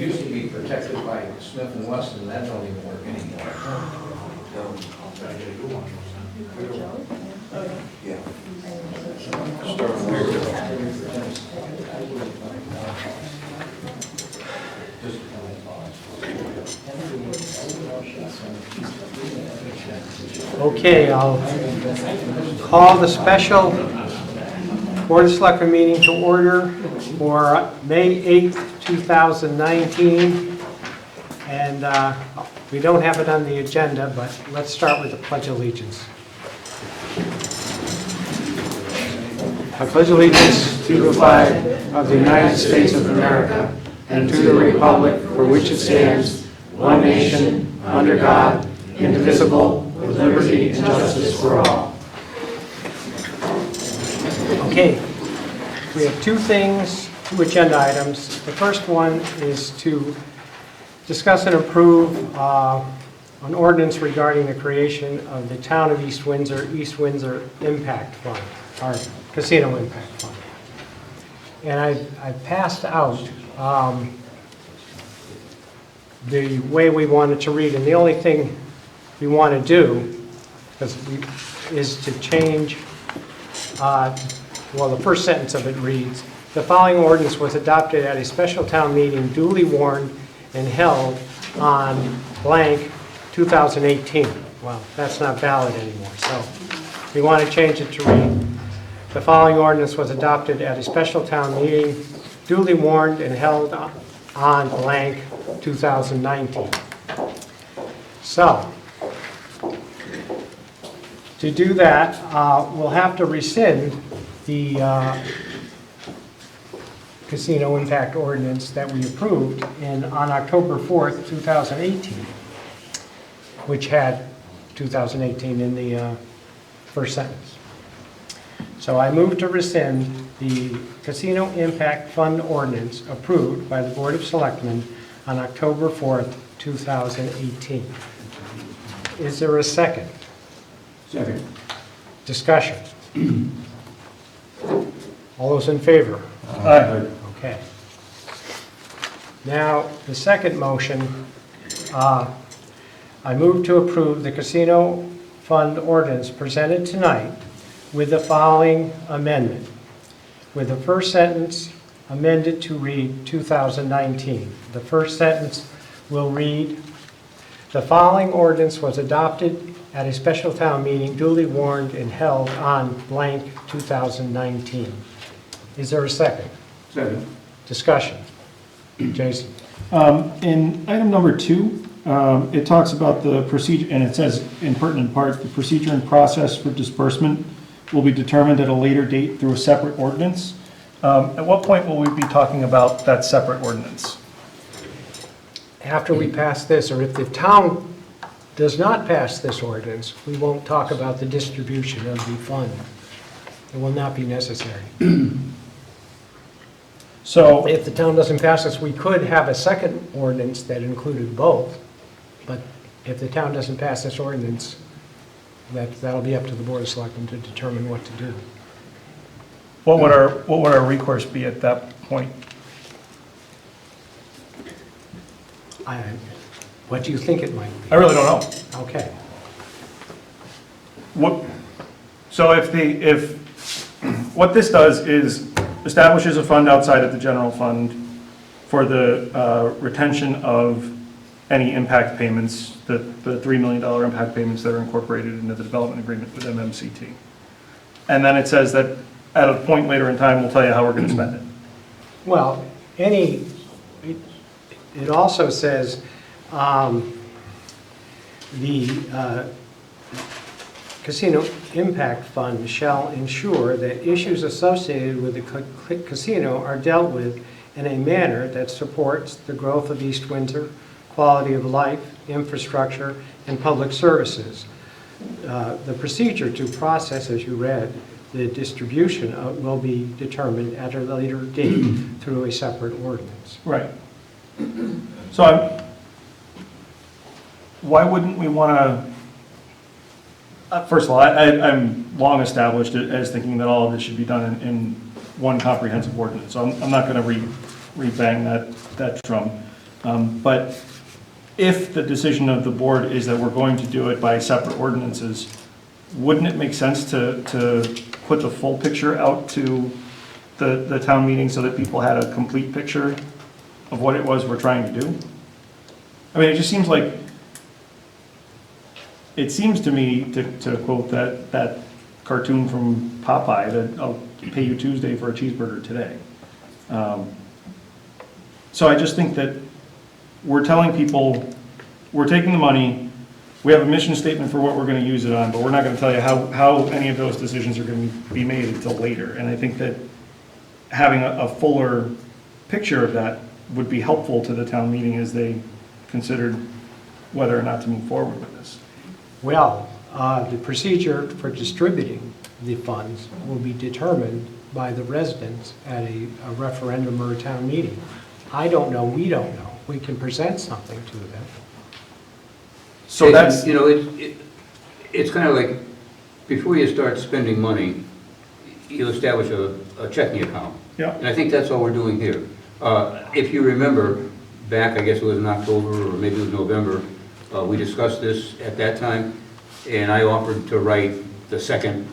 Used to be protected by Smith and Wesson, that don't even work anymore. Yeah. Start Okay, I'll call the special Board of Selectmen meeting to order for May 8th, 2019. And we don't have it on the agenda, but let's start with the Pledge of Allegiance. I pledge allegiance to the flag of the United States of America and to the republic for which it stands, one nation, under God, indivisible, with liberty and justice for all. Okay, we have two agenda items. The first one is to discuss and approve an ordinance regarding the creation of the Town of East Windsor Impact Fund, or Casino Impact Fund. And I passed out the way we wanted to read, and the only thing we want to do is to change, well, the first sentence of it reads, the following ordinance was adopted at a special town meeting duly warned and held on blank 2018. Well, that's not valid anymore, so we want to change it to read, the following ordinance was adopted at a special town meeting duly warned and held on blank 2019. So, to do that, we'll have to rescind the casino impact ordinance that we approved on October 4th, 2018, which had 2018 in the first sentence. So I move to rescind the Casino Impact Fund ordinance approved by the Board of Selectmen on October 4th, 2018. Is there a second? Second. Discussion. All those in favor? Aye. Okay. Now, the second motion, I move to approve the Casino Fund ordinance presented tonight with the following amendment. With the first sentence amended to read 2019. The first sentence will read, the following ordinance was adopted at a special town meeting duly warned and held on blank 2019. Is there a second? Second. Discussion. Jason. In item number 2, it talks about the procedure, and it says in pertinent part, the procedure and process for disbursement will be determined at a later date through a separate ordinance. At what point will we be talking about that separate ordinance? After we pass this, or if the town does not pass this ordinance, we won't talk about the distribution of the fund. It will not be necessary. So, If the town doesn't pass this, we could have a second ordinance that included both, but if the town doesn't pass this ordinance, that'll be up to the Board of Selectmen to determine what to do. what would our recourse be at that point? What do you think it might I really don't know. be? Okay. So if what this does is establishes a fund outside of the general fund for the retention of any impact payments, the $3 million impact payments that are incorporated into the development agreement with MMCT. And then it says that at a point later in time, we'll tell you how we're going to spend it. Well, it also says the Casino Impact Fund shall ensure that issues associated with the casino are dealt with in a manner that supports the growth of East Windsor, quality of life, infrastructure, and public services. The procedure to process, as you read, the distribution will be determined at a later date through a separate ordinance. Right. So why wouldn't we want to, first of all, I'm long established as thinking that all of this should be done in one comprehensive ordinance. So I'm not going to re-bang that drum. But if the decision of the board is that we're going to do it by separate ordinances, wouldn't it make sense to put the full picture out to the town meeting so that people had a complete picture of what it was we're trying to do? I mean, it just seems like, it seems to me, to quote that cartoon from Popeye, that I'll pay you Tuesday for a cheeseburger today. So I just think that we're telling people, we're taking the money, we have a mission statement for what we're gonna use it on, but we're not gonna tell you how any of those decisions are gonna be made until later. And I think that having a fuller picture of that would be helpful to the town meeting as they considered whether or not to move forward with this. Well, the procedure for distributing the funds will be determined by the residents at a referendum or a town meeting. I don't know, we don't know. We can present something to them. So that's, You know, it's kind of like, before you start spending money, you establish a checking account. yeah, And I think that's all we're doing here. If you remember, back, I guess it was in October, or maybe it was November, we discussed this at that time, and I offered to write the second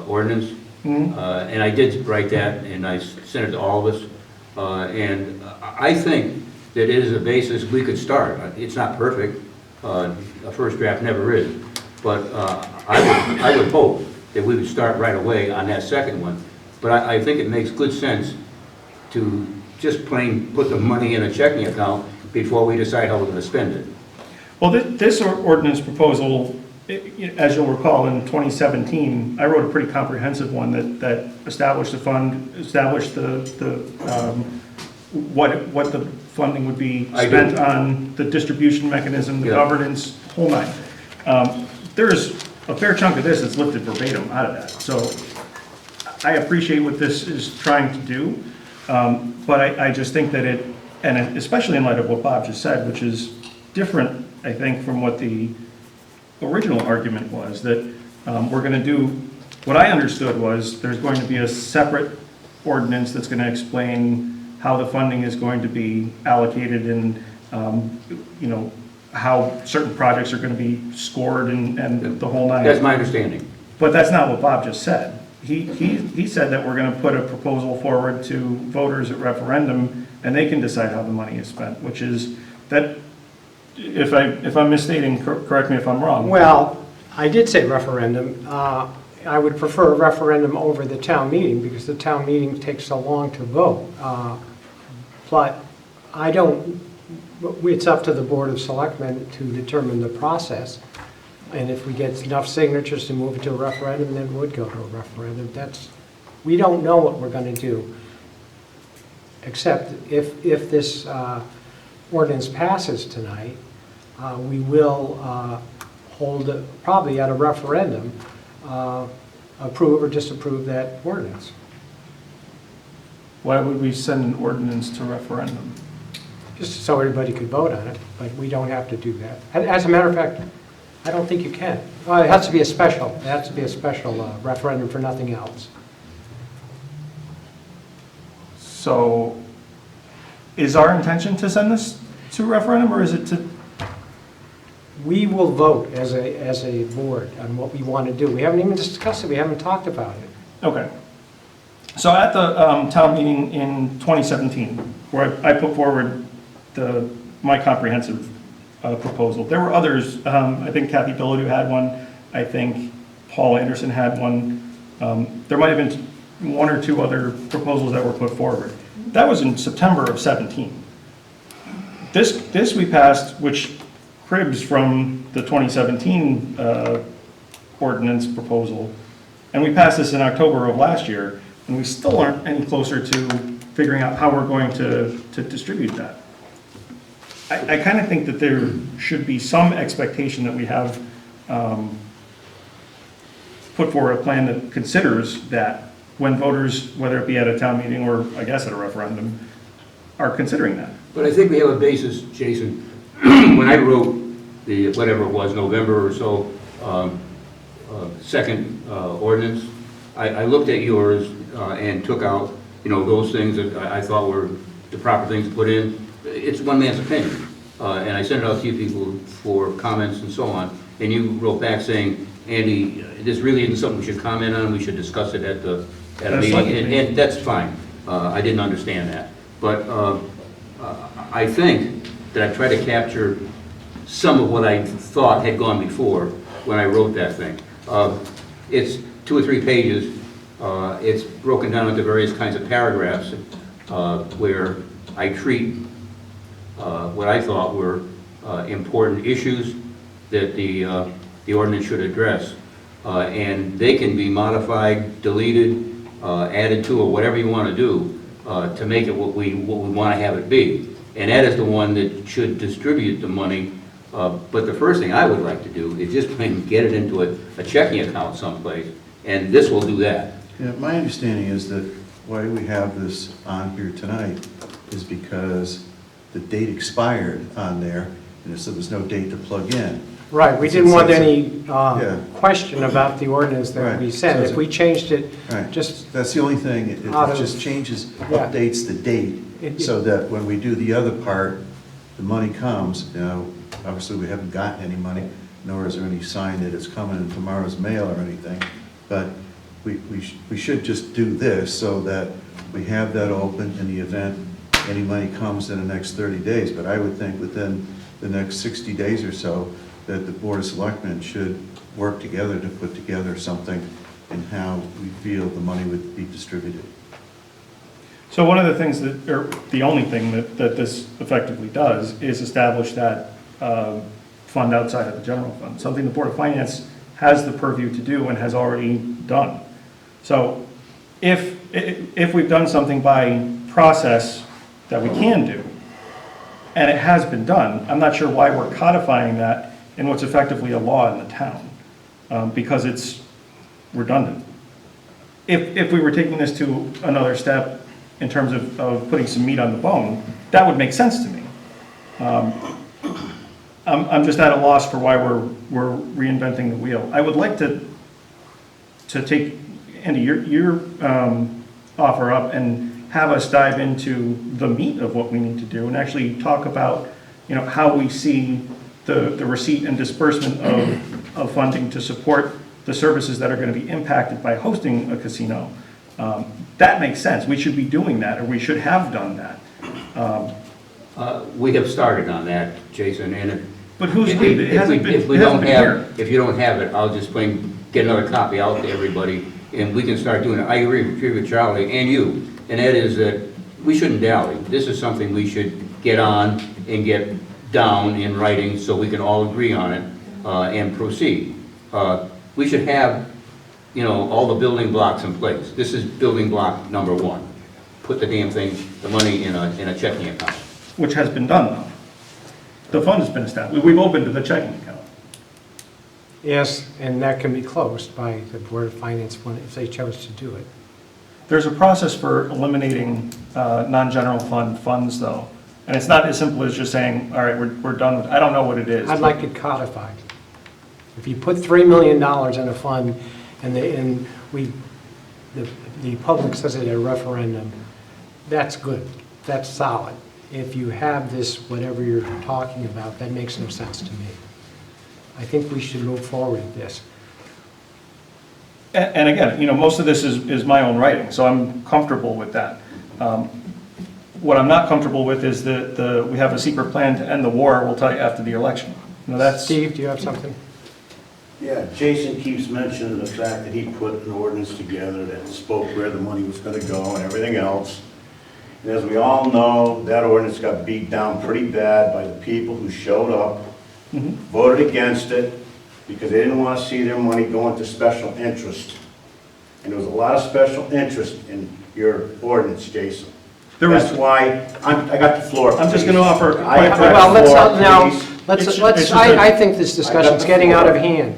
ordinance. And I did write that, and I sent it to all of us. And I think that it is a basis we could start. It's not perfect. A first draft never is. But I would hope that we would start right away on that second one. But I think it makes good sense to just plain put the money in a checking account before we decide how we're going to spend it. well, this ordinance proposal, as you'll recall, in 2017, I wrote a pretty comprehensive one that established the fund, established what the funding would be spent on, the distribution mechanism, the Yeah. governance, whole nine. There's a fair chunk of this that's lifted verbatim out of that. So I appreciate what this is trying to do, but I just think that it, and especially in light of what Bob just said, which is different, I think, from what the original argument was, that we're going to do, what I understood was there's going to be a separate ordinance that's going to explain how the funding is going to be allocated and, you know, how certain projects are going to be scored and the whole nine. That's my understanding. But that's not what Bob just said. He said that we're going to put a proposal forward to voters at referendum, and they can decide how the money is spent, which is that, if I'm misstating, correct me if I'm wrong. Well, I did say referendum. I would prefer a referendum over the town meeting because the town meeting takes so long to vote. But I don't, it's up to the Board of Selectmen to determine the process. And if we get enough signatures to move it to a referendum, then it would go to a referendum. We don't know what we're going to do, except if this ordinance passes tonight, we will hold, probably at a referendum, approve or disapprove that ordinance. Why would we send an ordinance to referendum? Just so everybody could vote on it, but we don't have to do that. As a matter of fact, I don't think you can. Well, it has to be a special, referendum for nothing else. So is our intention to send this to referendum, or is it to? We will vote as a board on what we want to do. We haven't even discussed it, we haven't talked about it. Okay. So at the town meeting in 2017, where I put forward my comprehensive proposal, there were others. I think Kathy Billadu had one. I think Paul Anderson had one. There might have been one or two other proposals that were put forward. That was in September of 17. This we passed, which cribs from the 2017 ordinance proposal, and we passed this in October of last year, and we still aren't any closer to figuring out how we're going to distribute that. I kind of think that there should be some expectation that we have put forward a plan that considers that when voters, whether it be at a town meeting or I guess at a referendum, are considering that. But I think we have a basis, Jason. When I wrote the, whatever it was, November or so, second ordinance, I looked at yours and took out, you know, those things that I thought were the proper things to put in. it's one man's opinion. And I sent it out to you people for comments and so on, and you wrote back saying, Andy, this really isn't something we should comment on, we should discuss it at a meeting, and that's fine. I didn't understand that. But I think that I tried to capture some of what I thought had gone before when I wrote that thing. It's 2 or 3 pages. It's broken down into various kinds of paragraphs where I treat what I thought were important issues that the ordinance should address. And they can be modified, deleted, added to, or whatever you want to do to make it what we want to have it be. And that is the one that should distribute the money. But the first thing I would like to do is just get it into a checking account someplace, and this will do that. Yeah, my understanding is that why we have this on here tonight is because the date expired on there, and so there's no date to plug in. Right, we didn't want any Yeah. question about the ordinance that Right. we sent. If we changed it, Right. just, That's the only thing, it Out of- just changes, Yeah. updates the date, It- so that when we do the other part, the money comes, you know, obviously we haven't gotten any money, nor is there any sign that it's coming in tomorrow's mail or anything, but we should just do this so that we have that open in the event any money comes in the next 30 days. But I would think within the next 60 days or so, that the Board of Selectmen should work together to put together something in how we feel the money would be distributed. So one of the things that, or the only thing that this effectively does is establish that fund outside of the general fund, something the Board of Finance has the purview to do and has already done. So if we've done something by process that we can do, and it has been done, I'm not sure why we're codifying that in what's effectively a law in the town, because it's redundant. If we were taking this to another step in terms of putting some meat on the bone, that would make sense to me. I'm just at a loss for why we're reinventing the wheel. I would like to take, Andy, your offer up and have us dive into the meat of what we need to do and actually talk about, you know, how we see the receipt and disbursement of funding to support the services that are going to be impacted by hosting a casino. That makes sense. We should be doing that, or we should have done that. We have started on that, Jason, and But who's we? It hasn't been, if we it hasn't don't been here. have, if you don't have it, I'll just get another copy out to everybody, and we can start doing it. I agree with Charlie and you, and that is that we shouldn't dally. This is something we should get on and get down in writing so we can all agree on it and proceed. We should have, you know, all the building blocks in place. This is building block number 1. Put the damn thing, the money in a checking account. Which has been done, though. The fund has been established. We've opened the checking account. yes, and that can be closed by the Board of Finance if they chose to do it. There's a process for eliminating non-general fund funds, though. And it's not as simple as just saying, all right, we're done with, I don't know what it is. I'd like it codified. If you put $3 million in a fund and the public says it at a referendum, that's good, that's solid. If you have this, whatever you're talking about, that makes no sense to me. I think we should move forward with this. And again, you know, most of this is my own writing, so I'm comfortable with that. What I'm not comfortable with is that we have a secret plan to end the war, we'll tell you after the election. You know, that's. Steve, do you have something? Yeah, Jason keeps mentioning the fact that he put an ordinance together that spoke where the money was gonna go and everything else. And as we all know, that ordinance got beat down pretty bad by the people who showed up, voted against it, because they didn't wanna see their money go into special interest. And there was a lot of special interest in your ordinance, Jason. That's why, I got the floor. I'm just gonna offer. I have Well, the let's, floor, now, please. let's, It's just I think this discussion's getting out of hand.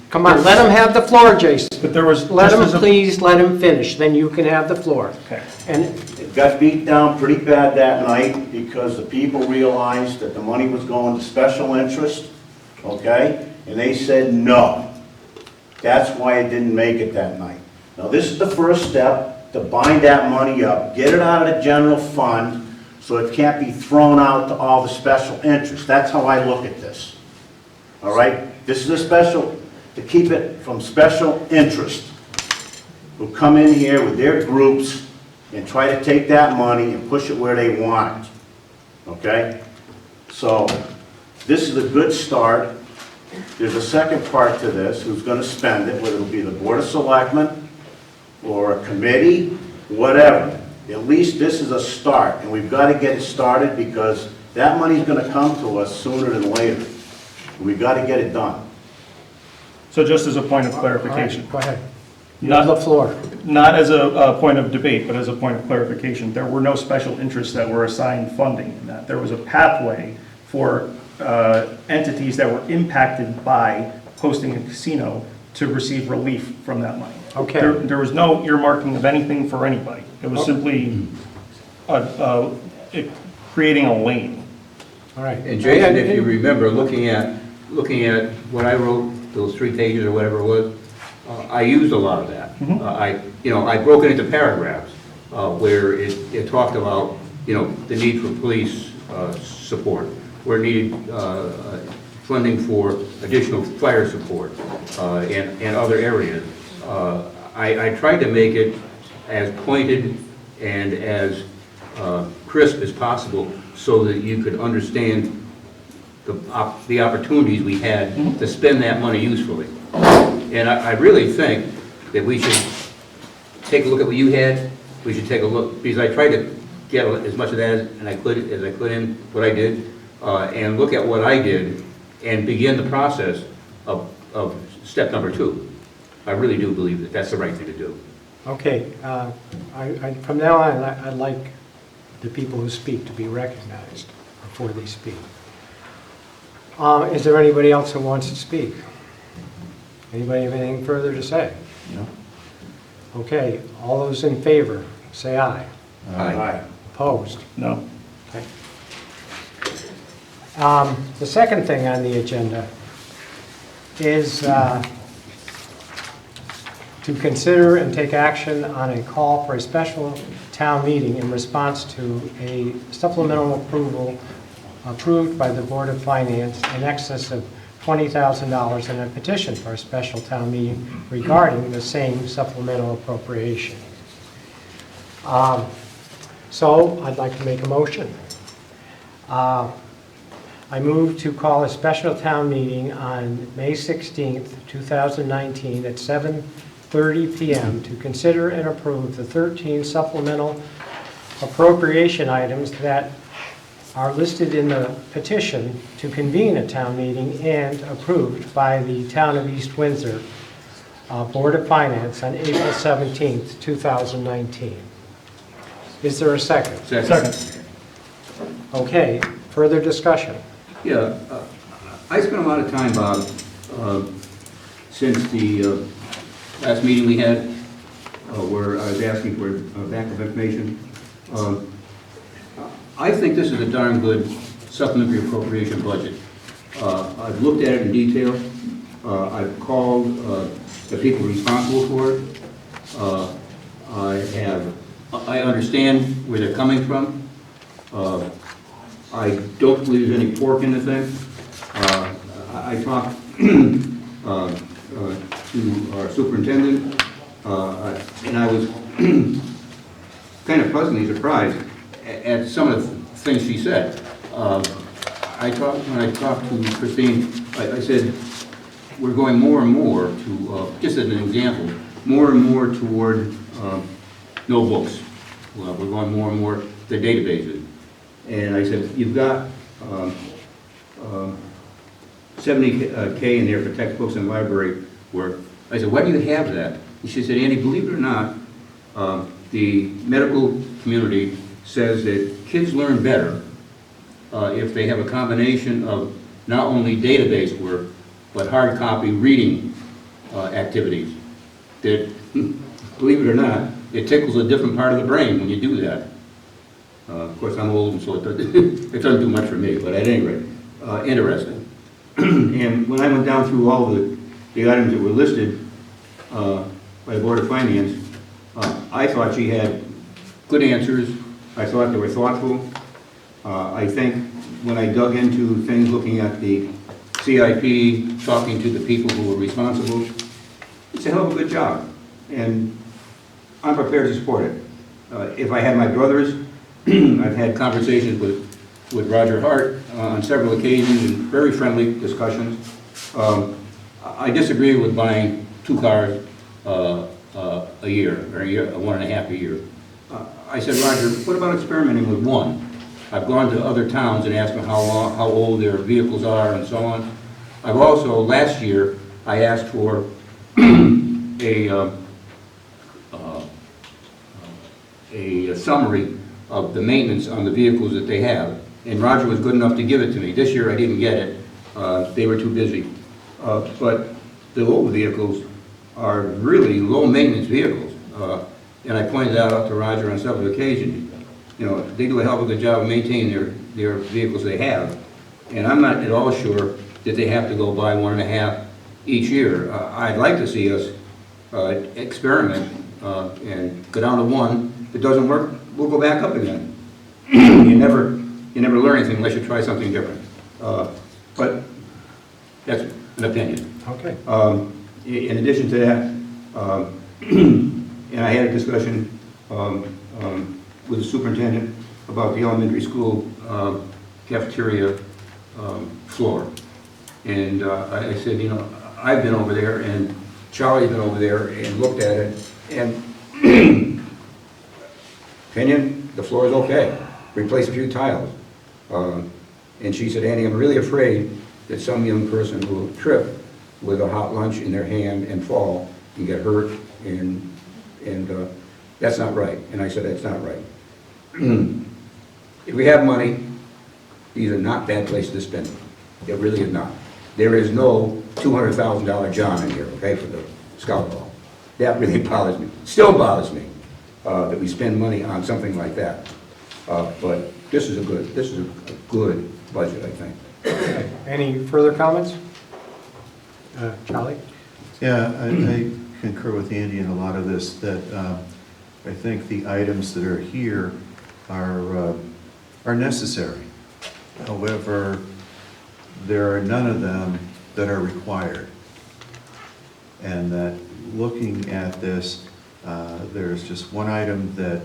Come on, let him have the floor, Jason. But there was. Let just him, as a- please, let him finish, then you can have the floor. Okay. And It got beat down pretty bad that night because the people realized that the money was going to special interest, okay? And they said no. That's why it didn't make it that night. Now, this is the first step to bind that money up, get it out of the general fund So it can't be thrown out to all the special interests. That's how I look at this. All right? This is a special, to keep it from special interest, who come in here with their groups and try to take that money and push it where they want it. Okay? So this is a good start. There's a second part to this, who's going to spend it, whether it'll be the Board of Selectmen or a committee, whatever. At least this is a start, and we've got to get it started because that money's going to come to us sooner than later. We've got to get it done. So just as a point of All right, clarification, go ahead. You have the floor. not as a point of debate, but as a point of clarification, there were no special interests that were assigned funding in that. There was a pathway for entities that were impacted by hosting a casino to receive relief from that money. Okay. There was no earmarking of anything for anybody. It was simply creating a lane. All right. And Jason, if you remember, looking at what I wrote, those 3 pages or whatever it was, I used a lot of that. I broke it into paragraphs where it talked about, the need for police support, where it needed funding for additional fire support and other areas. I tried to make it as pointed and as crisp as possible so that you could understand the opportunities we had to spend that money usefully. And I really think that we should take a look at what you had. We should take a look, because I tried to get as much of that as I could in what I did, and look at what I did and begin the process of step number 2. I really do believe that that's the right thing to do. Okay, from now on, I'd like the people who speak to be recognized before they speak. Is there anybody else who wants to speak? Anybody have anything further to say? No? Okay, all those in favor, say aye. Aye. Opposed? No. Okay. The second thing on the agenda is to consider and take action on a call for a special town meeting in response to a supplemental approval approved by the Board of Finance in excess of $20,000 in a petition for a special town meeting regarding the same supplemental appropriation. So I'd like to make a motion. I move to call a special town meeting on May 16th, 2019 at 7:30 p.m. to consider and approve the 13 supplemental appropriation items that are listed in the petition to convene a town meeting and approved by the Town of East Windsor Board of Finance on April 17th, 2019. Is there a second? Second. Okay, further discussion. Yeah, I spent a lot of time, Bob, since the last meeting we had, where I was asking for a backup information. I think this is a darn good supplementary appropriation budget. I've looked at it in detail. I've called the people responsible for it. I understand where they're coming from. I don't believe there's any pork in the thing. I talked to our superintendent, and I was kind of pleasantly surprised at some of the things she said. When I talked to Christine, I said, we're going more and more to, just as an example, more and more toward no books. We're going more and more to databases. And I said, you've got $70K in there for textbooks and library work. I said, why do you have that? And she said, Andy, believe it or not, the medical community says that kids learn better if they have a combination of not only database work, but hard copy reading activities. That, believe it or not, it tickles a different part of the brain when you do that. Of course, I'm old, and so it doesn't do much for me, but at any rate, interesting. And when I went down through all the items that were listed by the Board of Finance, I thought she had good answers. I thought they were thoughtful. I think when I dug into things, looking at the CIP, talking to the people who were responsible, it's a hell of a good job, and I'm prepared to support it. If I had my brothers, I've had conversations with Roger Hart on several occasions, and very friendly discussions. I disagree with buying 2 cars a year, or a year, 1.5 a year. I said, Roger, what about experimenting with 1? I've gone to other towns and asked them how old their vehicles are and so on. I've also, last year, I asked for a summary of the maintenance on the vehicles that they have, and Roger was good enough to give it to me. This year I didn't get it. They were too busy. But the old vehicles are really low-maintenance vehicles. And I pointed that out to Roger on several occasions. You know, they do a hell of a good job of maintaining their vehicles they have. And I'm not at all sure that they have to go buy 1.5 each year. I'd like to see us experiment and go down to 1. If it doesn't work, we'll go back up again. You never learn anything unless you try something different. But that's an opinion. Okay. In addition to that, and I had a discussion with the superintendent about the elementary school cafeteria floor. And I said, you know, I've been over there, and Charlie's been over there and looked at it, and opinion, the floor is okay. Replace a few tiles. And she said, Andy, I'm really afraid that some young person will trip with a hot lunch in their hand and fall and get hurt, and that's not right. And I said, that's not right. If we have money, these are not bad places to spend it. It really is not. There is no $200,000 John in here, okay, for the scout ball. That really bothers me. Still bothers me that we spend money on something like that. But this is a good budget, I think. Okay. Any further comments? Charlie? Yeah, I concur with Andy in a lot of this, that I think the items that are here are necessary. However, there are none of them that are required. And that looking at this, there's just one item that,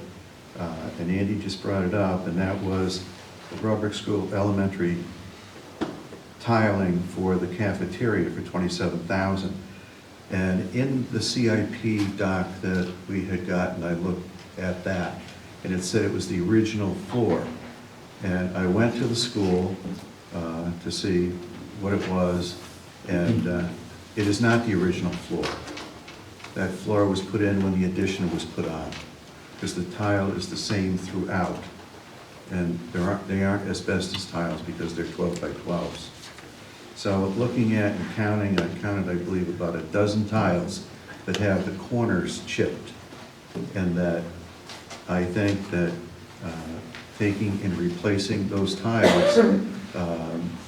and Andy just brought it up, and that was the Rubric School Elementary tiling for the cafeteria for $27,000. And in the CIP doc that we had gotten, I looked at that, and it said it was the original floor. And I went to the school to see what it was, and it is not the original floor. That floor was put in when the addition was put on, because the tile is the same throughout. And they aren't asbestos tiles because they're 12 by 12s. So looking at and counting, I counted, I believe, about a dozen tiles that have the corners chipped. And that I think that taking and replacing those tiles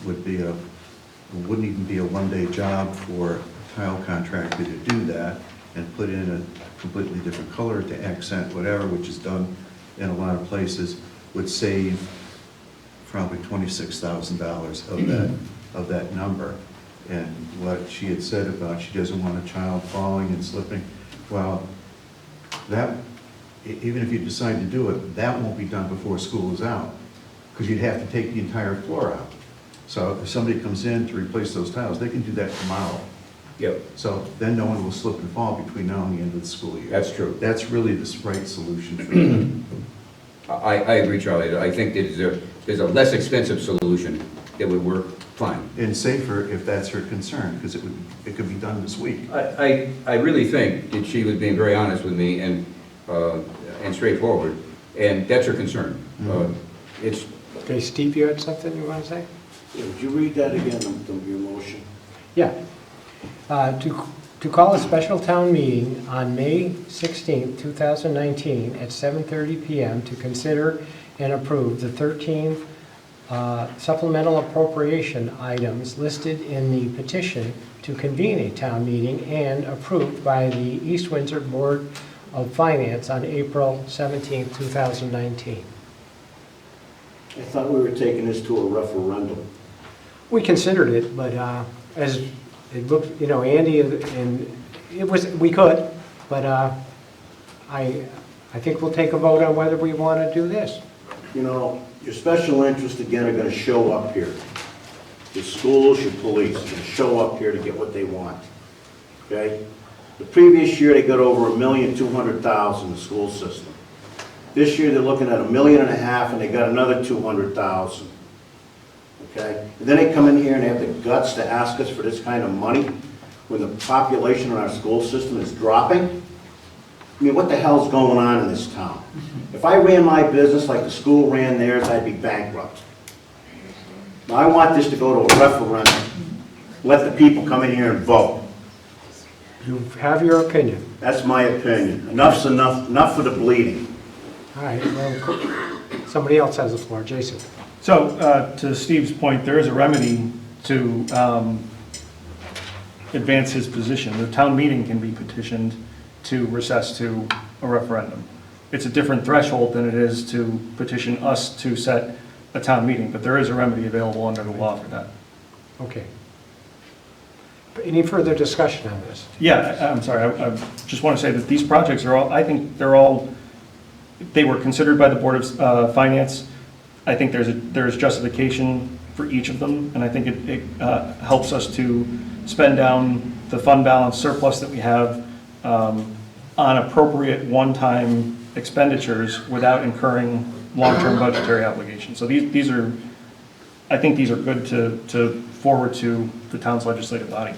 wouldn't even be a one-day job for a tile contractor to do that and put in a completely different color to accent whatever, which is done in a lot of places, would save probably $26,000 of that number. And what she had said about she doesn't want a child falling and slipping, well, that, even if you decide to do it, that won't be done before school is out, because you'd have to take the entire floor out. So if somebody comes in to replace those tiles, they can do that tomorrow. Yep. So then no one will slip and fall between now and the end of the school year. That's true. That's really the right solution for them. I agree, Charlie. I think there's a less expensive solution that would work fine. And safer if that's her concern, because it could be done this week. I really think that she was being very honest with me and straightforward, and that's her concern. It's Okay, Steve, you had something you want to say? Yeah, would you read that again, your motion? Yeah. To call a special town meeting on May 16, 2019 at 7:30 PM to consider and approve the 13 supplemental appropriation items listed in the petition to convene a town meeting and approved by the East Windsor Board of Finance on April 17, 2019. I thought we were taking this to a referendum. We considered it, but as it looked, you know, Andy, and it was, we could, but I think we'll take a vote on whether we want to do this. You know, your special interests, again, are gonna show up here. Your schools, your police, are gonna show up here to get what they want, okay? The previous year, they got over $1,200,000 in the school system. This year, they're looking at $1.5 million, and they got another 200,000. Okay? And then they come in here and they have the guts to ask us for this kind of money when the population in our school system is dropping. I mean, what the hell's going on in this town? If I ran my business like the school ran theirs, I'd be bankrupt. Now, I want this to go to a referendum. Let the people come in here and vote. You have your opinion. That's my opinion. Enough's enough, enough for the bleeding. All right, well, somebody else has the floor. Jason. So, to Steve's point, there is a remedy to advance his position. The town meeting can be petitioned to recess to a referendum. It's a different threshold than it is to petition us to set a town meeting, but there is a remedy available under the law for that. Okay. Any further discussion on this? Yeah, I'm sorry, I just want to say that these projects are all, I think they're all, they were considered by the Board of Finance. I think there's justification for each of them, and I think it helps us to spend down the fund balance surplus that we have on appropriate one-time expenditures without incurring long-term budgetary obligations. So these are, I think these are good to forward to the town's legislative body.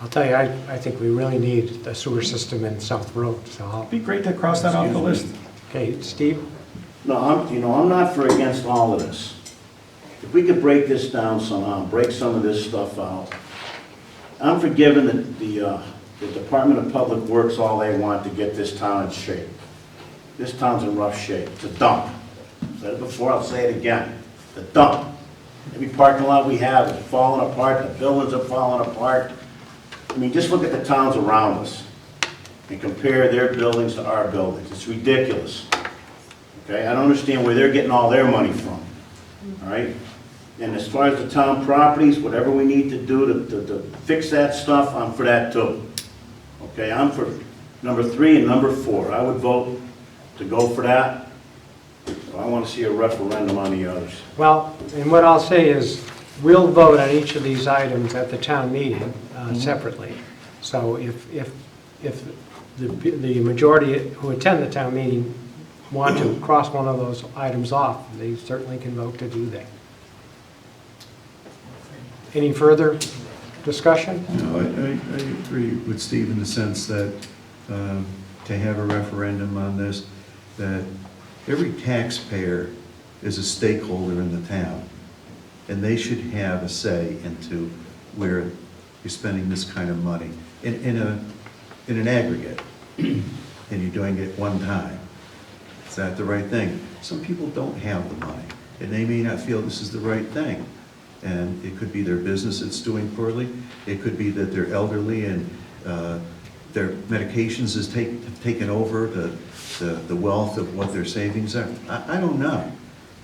I'll tell you, I think we really need a sewer system in South Road, so It'd be great to cross that off the list. Okay, Steve? No, I'm not for against all of this. If we could break this down somehow, break some of this stuff out. I'm for giving the Department of Public Works all they want to get this town in shape. This town's in rough shape. It's a dump. I said it before, I'll say it again. The dump. Every parking lot we have is falling apart, the buildings are falling apart. I mean, just look at the towns around us and compare their buildings to our buildings. It's ridiculous. Okay, I don't understand where they're getting all their money from, all right? And as far as the town properties, whatever we need to do to fix that stuff, I'm for that too. Okay, I'm for number 3 and number 4. I would vote to go for that. So I want to see a referendum on the others. Well, and what I'll say is, we'll vote on each of these items at the town meeting separately. So if the majority who attend the town meeting want to cross one of those items off, they certainly can vote to do that. Any further discussion? No, I agree with Steve in the sense that to have a referendum on this, that every taxpayer is a stakeholder in the town, and they should have a say into where you're spending this kind of money in an aggregate, and you're doing it one time. Is that the right thing? Some people don't have the money, and they may not feel this is the right thing. And it could be their business that's doing poorly. It could be that they're elderly and their medications has taken over the wealth of what their savings are. I don't know,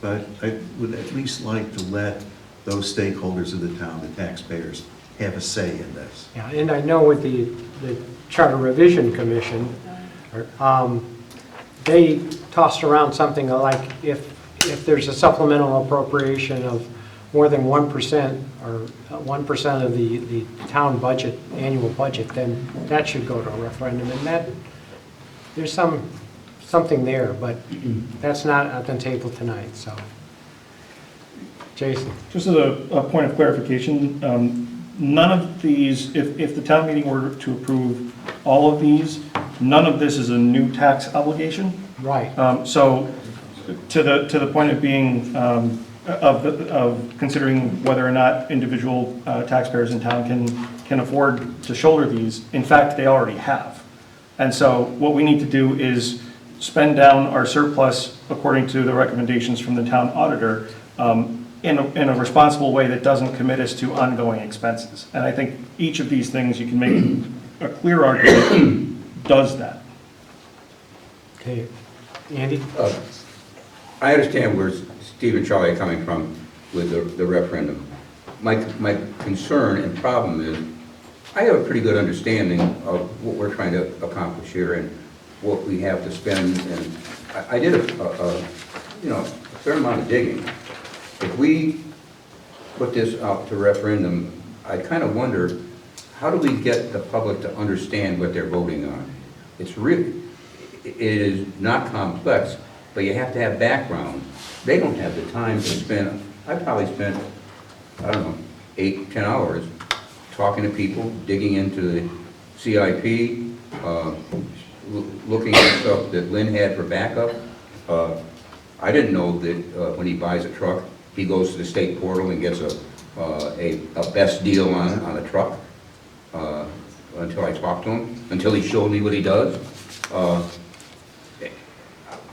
but I would at least like to let those stakeholders of the town, the taxpayers, have a say in this. Yeah, and I know with the Charter Revision Commission, they tossed around something like if there's a supplemental appropriation of more than 1% or 1% of the town budget, annual budget, then that should go to a referendum. And that, there's something there, but that's not at the table tonight, so. Jason? Just as a point of clarification, none of these, if the town meeting were to approve all of these, none of this is a new tax obligation. Right. So to the point of being, of considering whether or not individual taxpayers in town can afford to shoulder these, in fact, they already have. And so what we need to do is spend down our surplus according to the recommendations from the town auditor in a responsible way that doesn't commit us to ongoing expenses. And I think each of these things, you can make a clear argument, does that. Okay. Andy? I understand where Steve and Charlie are coming from with the referendum. My concern and problem is, I have a pretty good understanding of what we're trying to accomplish here and what we have to spend, and I did a fair amount of digging. If we put this out to referendum, I kind of wonder, how do we get the public to understand what they're voting on? It is not complex, but you have to have background. They don't have the time to spend. I probably spent, I don't know, 8, 10 hours talking to people, digging into the CIP, looking at stuff that Lynn had for backup. I didn't know that when he buys a truck, he goes to the state portal and gets a best deal on a truck, until I talked to him, until he showed me what he does.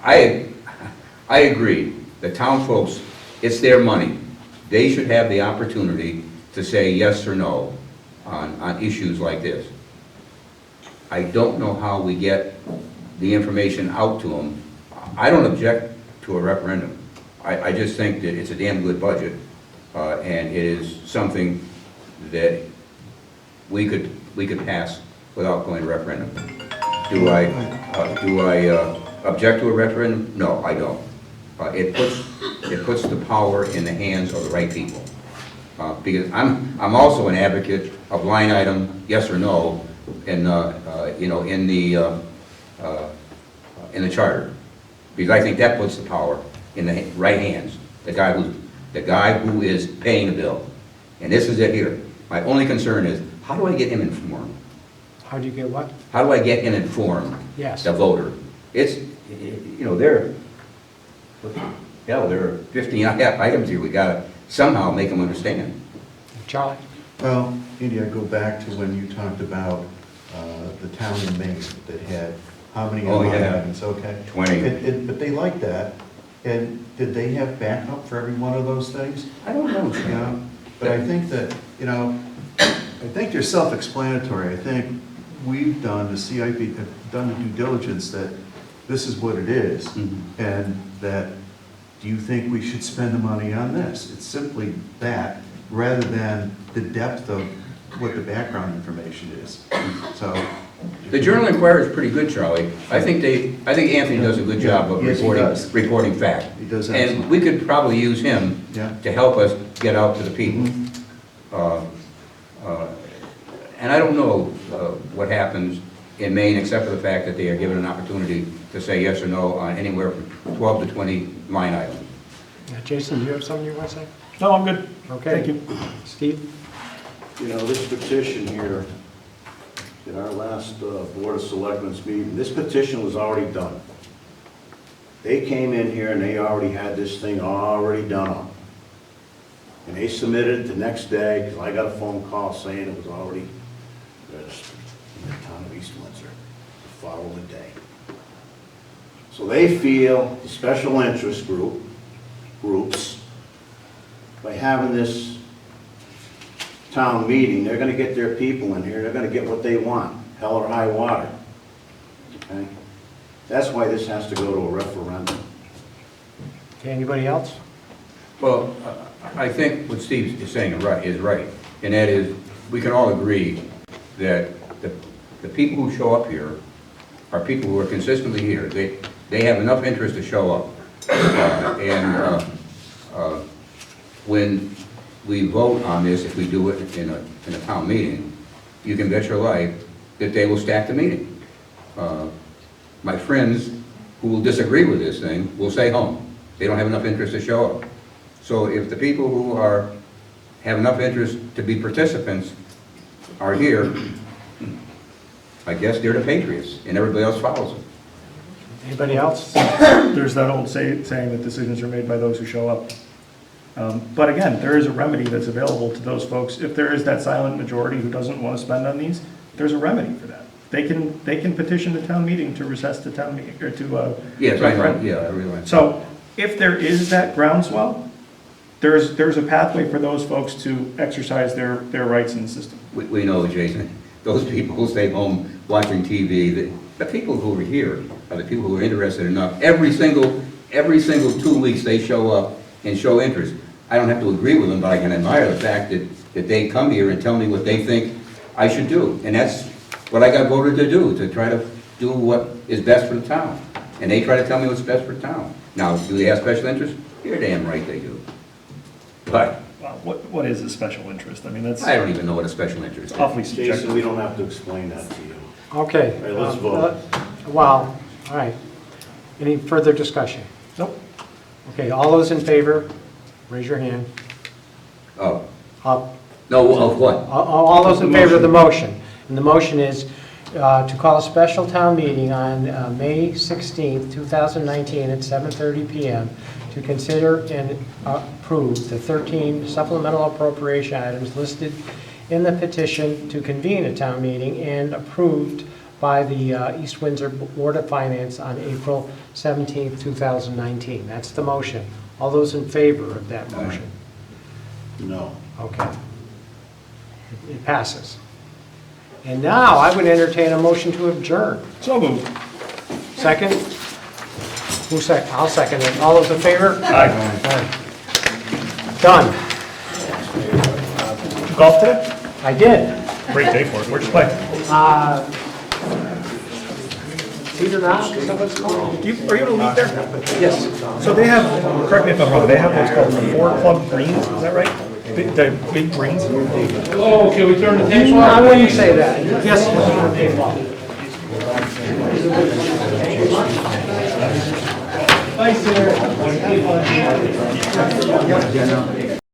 I agree. The town folks, it's their money. They should have the opportunity to say yes or no on issues like this. I don't know how we get the information out to them. I don't object to a referendum. I just think that it's a damn good budget, and it is something that we could pass without going to referendum. Do I object to a referendum? No, I don't. It puts the power in the hands of the right people. Because I'm also an advocate of line item yes or no in the charter, because I think that puts the power in the right hands. The guy who is paying the bill, and this is it here. My only concern is, how do I get him informed? How do you get what? How do I get him informed? Yes. The voter. It's there are 15 items here. We gotta somehow make them understand. Charlie? Well, Andy, I go back to when you talked about the town in Maine that had how many Oh, line yeah. items, okay? 20. But they liked that, and did they have backup for every one of those things? I don't know. You know, but I think that, I think they're self-explanatory. I think we've done, the CIP, have done the due diligence that this is what it is, and that, do you think we should spend the money on this? It's simply that, rather than the depth of what the background information is. So. The Journal Inquirer is pretty good, Charlie. I think Anthony does a good job of Yes, he does. reporting fact. He does And excellent. we could probably use him Yeah. to help us get out to the people. And I don't know what happens in Maine, except for the fact that they are given an opportunity to say yes or no on anywhere from 12 to 20 line items. Jason, do you have something you want to say? No, I'm good. Okay. Thank you. Steve? This petition here, at our last Board of Selectmen's meeting, this petition was already done. They came in here and they already had this thing already done up. And they submitted it the next day, because I got a phone call saying it was already registered in the town of East Windsor the following day. So they feel the special interest groups, by having this town meeting, they're gonna get their people in here, they're gonna get what they want, hell or high water. Okay? That's why this has to go to a referendum. Okay, anybody else? Well, I think what Steve is saying is right, and that is, we can all agree that the people who show up here are people who are consistently here. They have enough interest to show up. When we vote on this, if we do it in a town meeting, you can bet your life that they will stack the meeting. My friends who will disagree with this thing will stay home. They don't have enough interest to show up. So if the people who have enough interest to be participants are here, I guess they're the patriots, and everybody else follows them. Anybody else? There's that old saying that decisions are made by those who show up. But again, there is a remedy that's available to those folks. If there is that silent majority who doesn't want to spend on these, there's a remedy for that. They can petition the town meeting to recess the town meeting, or to Yes, I know, referendum. yeah, I realize. So if there is that groundswell, there's a pathway for those folks to exercise their rights in the system. We know, Jason, those people who stay home watching TV, the people who are here are the people who are interested enough. Every single 2 weeks they show up and show interest. I don't have to agree with them, but I can admire the fact that they come here and tell me what they think I should do. And that's what I got voted to do, to try to do what is best for the town. And they try to tell me what's best for the town. Now, do they have special interest? You're damn right they do. But What is a special interest? I mean, that's I don't even know what a special interest is. awfully Jason, subjective. we don't have to explain that to you. Okay. All right, let's vote. Well, all right. Any further discussion? Nope. Okay, all those in favor, raise your hand. Oh, Up. no, of what? All those in favor of the motion. And the motion is to call a special town meeting on May 16th, 2019 at 7:30 PM to consider and approve the 13 supplemental appropriation items listed in the petition to convene a town meeting and approved by the East Windsor Board of Finance on April 17th, 2019. That's the motion. All those in favor of that motion? No. Okay. It passes. And now I would entertain a motion to adjourn. So moved. Second? Who second? I'll second it. All those in favor? Aye. Done. Golf today? I did. Great day for it. Where'd you play? Cedar Rock, is that what it's called? Are you gonna leave there? Yes. So they have, correct me if I'm wrong, they have what's called 4-club greens, is that right? The big greens? Oh, can we turn the tapes I off? wouldn't say that. Yes. Bye, sir.